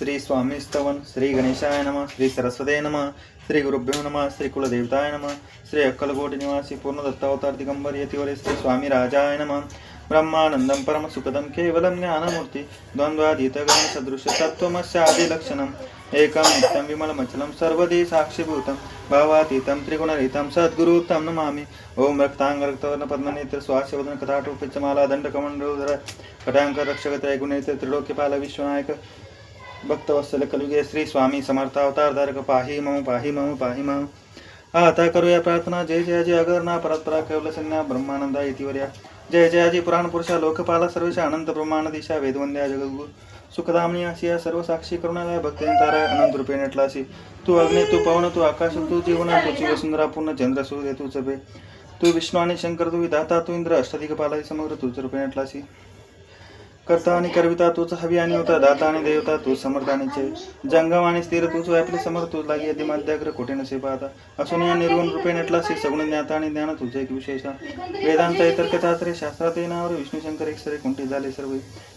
श्री स्वामी स्तवन श्री गणेशाय नमः श्री सरस्वते नमः श्री गुरुभ्यो नमः श्री कुलदेवताय नमः श्री अक्कलकोटि निवासी पूर्ण दत्तावतार दिगंबर यतिवरे श्री स्वामी राजाय नमः ब्रह्मानंदं परम सुखदं केवलं ज्ञानमूर्ति द्वंद्वातीतगण सदृश्य तत्त्वमस्यादिलक्षणम् एकं नित्यं विमलमचलं सर्वदी साक्षिभूतं भावातीतं त्रिगुणरहितं सद्गुरुं नमामि। ओम रक्तांग रक्तवर्ण पद्मनेत्र स्वास्यवदन कटाटोपिचमाला दंडकमंडलोदर कटांकर रक्षक त्रैगुणेत्र त्रिलोक्यपाल विश्वनायक भक्तवत्सल कलयुगे श्री स्वामी समर्थावतार धारक पाहि मम पाहि मम पाहि मम। आता करूया प्रार्थना। जय जयाजी अगरना परतपरा केवल संज्ञा ब्रह्मानंदा इतिवर्या जय जयाजी पुराण पुरुषा लोकपाला सर्वेशा अनंत ब्रह्मांड दिशा वेदवंद्या जगद्गुरु सुखदामनी आसिया सर्व साक्षी करुणालय भक्तेंतारा अनंत रूपे नटलासी तू अग्नि तू पवन तू आकाश तू जीवन तू वसुंधरा पूर्ण चंद्र सूर्य तू चबे तू विष्णू आणि शंकर तू विधाता तू इंद्र अष्टदिक्पालाची समग्र तूच रूपे नटलासी करता आणि करविता तूच हवी आणि होता दाता आणि देवता तू समर्थ आणि जय जंगम आणि स्थिर तूच व्यापले समर्थ तू लागी अधिमाध्याग्र कोठे नसे पाहता असून या निर्गुण रूपे नटलासी सगुण ज्ञाता आणि ज्ञान तुझे एक विशेषा वेदांत इतर कथात्रे शास्त्रात नावर विष्णू शंकर एक सरे कोणते झाले सर्व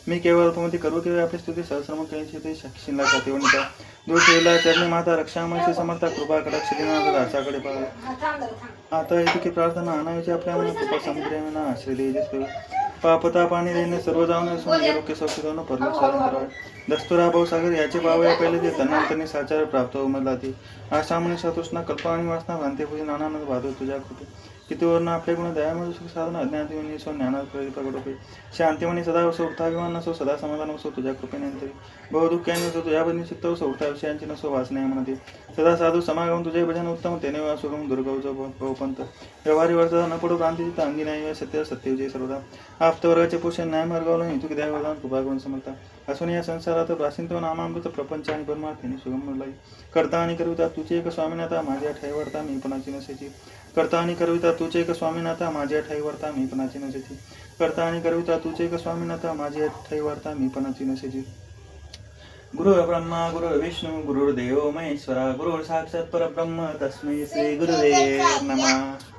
मी केवळ अल्पमती करू केवळ आपली स्तुती सहस्रम कळीची ते शिंदा खाते वनिता दूर ठेवला चरणी माता रक्षामयची समर्था कृपा कटाक्ष दिनाथ दासाकडे पाहा आता येतो की प्रार्थना आणायची आपल्या मना कृपा समुद्र आश्रय द्यायचे पापता पाणी देणे सर्व जाऊन असून योग्य सौख्य परलोक साधन करावे दस्तुरा भाऊसागर याचे पावया पहिले ते तन्नांतनी साचार प्राप्त उमरला ती आशामणी सतृष्णा कल्पना आणि वासना भांते पूजन आनंद भादो तुझ्या कृपे किती वर्ण आपले गुण दयामय सुख साधन अज्ञाती सो ज्ञानात प्रगट होते शांतिमणी सदा वसो उठताविमान नसो सदा समाधान वसो तुझ्या कृपेने बहुदुःख्याने वसो तुझ्या बदनी चित्त वसो उठता विषयांची नसो वासने म्हणते सदा साधू समागम तुझे भजन उत्तम तेने वासुगम दुर्गवजो बहुपंत व्यवहारी वर्तदा न पडो क्रांती चित्त अंगी न्याय सत्य सत्य विजय सर्वदा आप्तवर्गाचे पोषण न्याय मार्गावरून हेतू की दयावदान कृपा करून समर्था असून या संसारात प्राचीनतो नामामृत प्रपंच आणि परमार्थीने सुगम लाई करता आणि कविता तुझे एक स्वामीनाथा माझ्या ठाई वार्ता मी पणाची नसेची करता आणि कविता तुझे एक स्वामीनाथा माझ्या ठाई वार्ता मी पणाची नसेची करता आणि कविता तुझे एक स्वामीनाथा माझ्या ठाई वार्ता मी पणाची नसेची। गुरु ब्रह्मा गुरु विष्णु गुरुर्देव महेश्वरा गुरु साक्षात परब्रह्म तस्मै श्री गुरुदेव नमः।